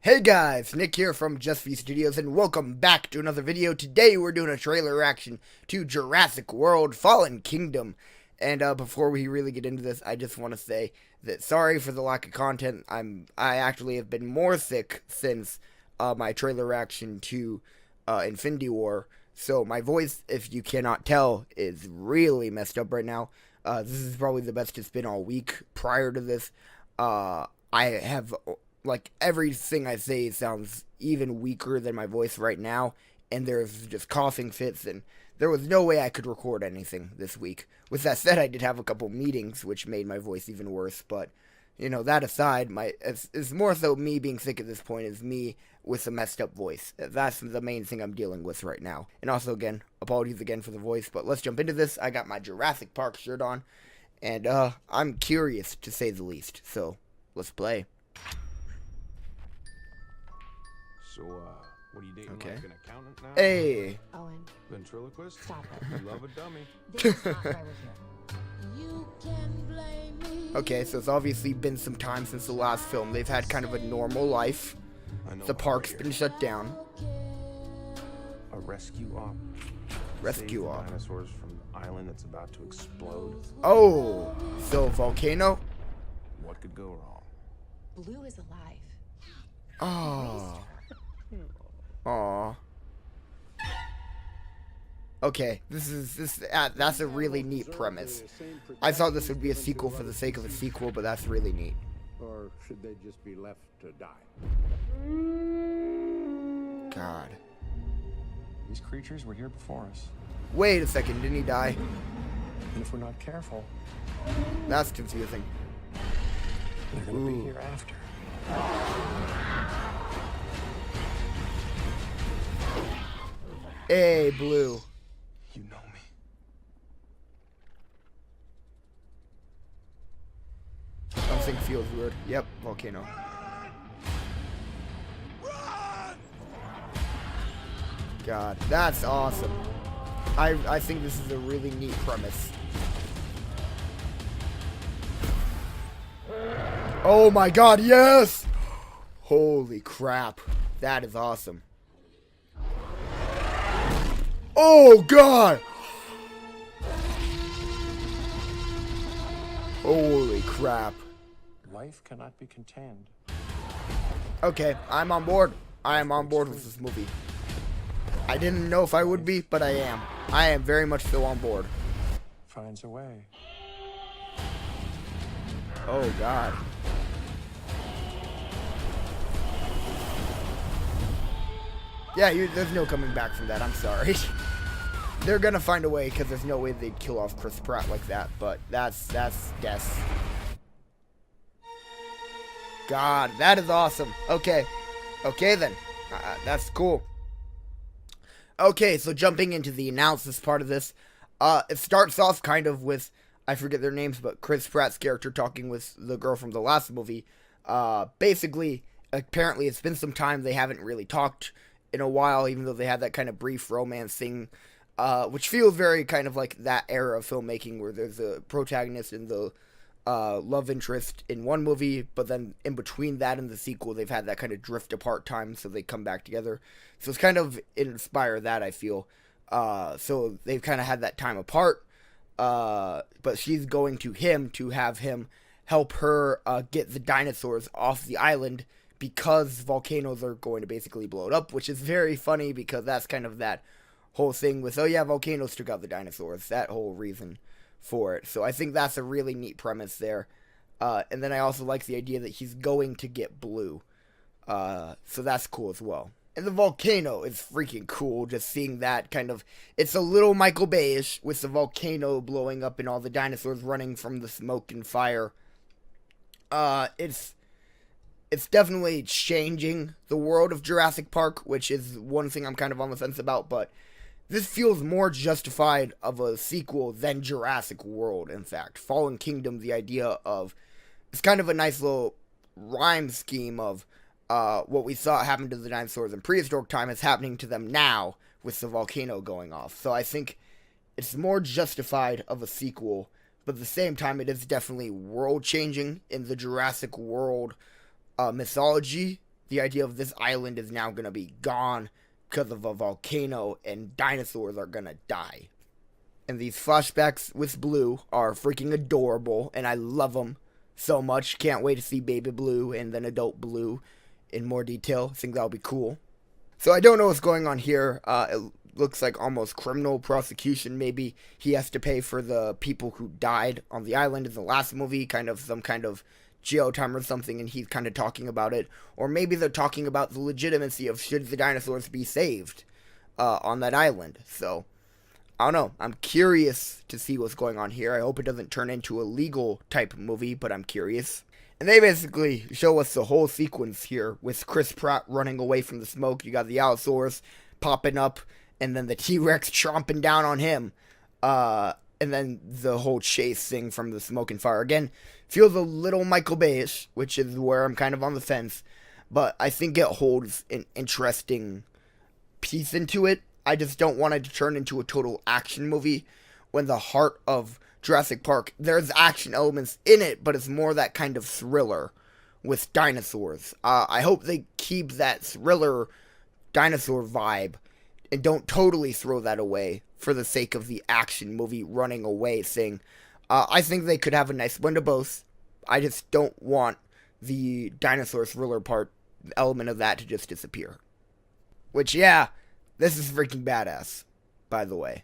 Hey guys, Nick here from Just V Studios, and welcome back to another video. Today we're doing a trailer reaction to Jurassic World Fallen Kingdom. And before we really get into this, I just want to say that sorry for the lack of content. I actually have been more sick since my trailer reaction to Infinity War. So my voice, if you cannot tell, is really messed up right now. This is probably the best it's been all week. Prior to this, I have... like, everything I say sounds even weaker than my voice right now, and there's just coughing fits, and there was no way I could record anything this week. With that said, I did have a couple meetings, which made my voice even worse, but, you know, that aside, it's more so me being sick at this point is me with a messed up voice. That's the main thing I'm dealing with right now. And also, again, apologies again for the voice, but let's jump into this. I got my Jurassic Park shirt on, and, I'm curious, to say the least, so, let's play. So, what are you dating, Okay. like an accountant now? Hey! Owen, Ventriloquist? stop it. I love a dummy. This is not why we're here. You can blame me. Okay, so it's obviously been some time since the last film. They've had kind of a normal life. I know The why park's we're been here. shut down. A rescue op. Rescue Save the op. dinosaurs from an island that's about to explode. Oh! So, volcano? What could go wrong? Blue is alive. Oh. Aw. Okay, that's a really neat premise. I thought this would be a sequel for the sake of a sequel, but that's really neat. Or should they just be left to die? God. These creatures were here before us. Wait a second, didn't he die? And if we're not careful, That's confusing. they're gonna Ooh. be here after. Hey, Blue. You know me. Something feels weird. Yep, volcano. God, that's awesome. I think this is a really neat premise. Oh my god, yes! Holy crap. That is awesome. Oh god! Holy crap. Life cannot be contained. Okay, I'm on board. I am on board with this movie. I didn't know if I would be, but I am. I am very much so on board. Finds a way. Oh god. Yeah, there's no coming back from that. I'm sorry. They're gonna find a way because there's no way they'd kill off Chris Pratt like that. But that's guess. God, that is awesome. Okay, okay then. That's cool. Okay, so jumping into the analysis part of this, it starts off kind of with, I forget their names, but Chris Pratt's character talking with the girl from the last movie. Basically, apparently it's been some time they haven't really talked in a while, even though they had that kind of brief romance thing, which feels very kind of like that era of filmmaking where there's a protagonist and the love interest in one movie, but then in between that and the sequel, they've had that kind of drift apart time, so they come back together. So it's kind of inspired that, I feel. So they've kind of had that time apart, but she's going to him to have him help her get the dinosaurs off the island because volcanoes are going to basically blow it up, which is very funny because that's kind of that whole thing with, oh yeah, volcanoes took out the dinosaurs, that whole reason for it. So I think that's a really neat premise there. And then I also like the idea that he's going to get Blue. So that's cool as well. And the volcano is freaking cool, just seeing that kind of, it's a little Michael Bay-ish with the volcano blowing up and all the dinosaurs running from the smoke and fire. It's definitely changing the world of Jurassic Park, which is one thing I'm kind of on the fence about, but this feels more justified of a sequel than Jurassic World, in fact. Fallen Kingdom, the idea of, it's kind of a nice little rhyme scheme of what we saw happen to the dinosaurs in prehistoric time is happening to them now with the volcano going off. So I think it's more justified of a sequel, but at the same time it is definitely world-changing in the Jurassic World mythology the idea of this island is now going to be gone because of a volcano and dinosaurs are going to die. And these flashbacks with Blue are freaking adorable, and I love them so much. Can't wait to see Baby Blue and then Adult Blue in more detail. I think that'll be cool. So I don't know what's going on here. It looks like almost criminal prosecution. Maybe he has to pay for the people who died on the island in the last movie, kind of some kind of jail time or something, and he's kind of talking about it. Or maybe they're talking about the legitimacy of should the dinosaurs be saved on that island. So I don't know. I'm curious to see what's going on here. I hope it doesn't turn into a legal type movie, but I'm curious. And they basically show us the whole sequence here with Chris Pratt running away from the smoke. You got the Allosaurus popping up, and then the T-Rex chomping down on him. And then the whole chase thing from the smoke and fire. Again, feels a little Michael Bay-ish, which is where I'm kind of on the fence. But I think it holds an interesting piece into it. I just don't want it to turn into a total action movie when the heart of Jurassic Park, there's action elements in it, but it's more that kind of thriller with dinosaurs. I hope they keep that thriller dinosaur vibe and don't totally throw that away for the sake of the action movie running away thing. I think they could have a nice blend of both. I just don't want the dinosaur thriller element of that to just disappear. Which, yeah, this is freaking badass, by the way.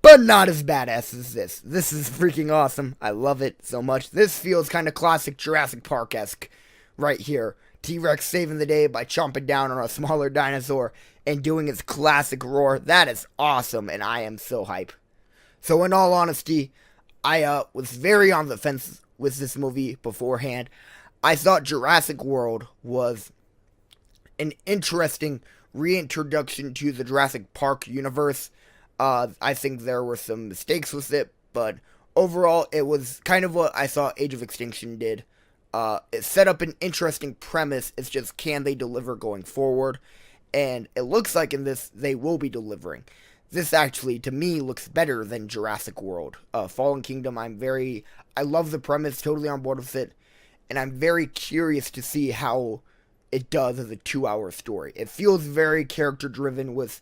But not as badass as this. This is freaking awesome. I love it so much. This feels kind of classic Jurassic Park-esque right here. T-Rex saving the day by chomping down on a smaller dinosaur and doing its classic roar. That is awesome, and I am so hype. So in all honesty, I was very on the fence with this movie beforehand. I thought Jurassic World was an interesting reintroduction to the Jurassic Park universe. I think there were some mistakes with it, but overall it was kind of what I thought Age of Extinction did. It set up an interesting premise. It's just, can they deliver going forward? And it looks like in this, they will be delivering. This actually, to me, looks better than Jurassic World. Fallen Kingdom, I love the premise, totally on board with it. And I'm very curious to see how it does as a 2-hour story. It feels very character-driven with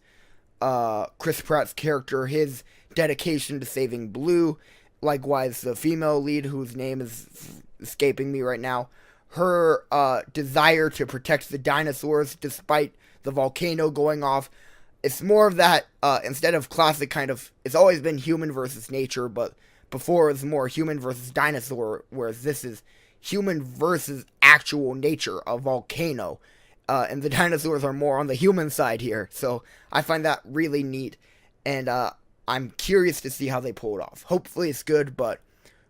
Chris Pratt's character, his dedication to saving Blue. Likewise, the female lead, whose name is escaping me right now, her desire to protect the dinosaurs despite the volcano going off. It's more of that, instead of classic kind of, it's always been human versus nature, but before it was more human versus dinosaur, whereas this is human versus actual nature, a volcano. And the dinosaurs are more on the human side here. So I find that really neat. And I'm curious to see how they pull it off. Hopefully it's good, but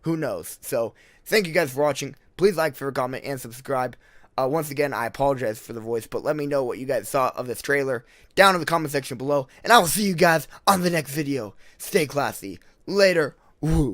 who knows. So thank you guys for watching. Please like, favorite, comment, and subscribe. Once again, I apologize for the voice, but let me know what you guys thought of this trailer down in the comment section below. And I will see you guys on the next video. Stay classy. Later. Woo.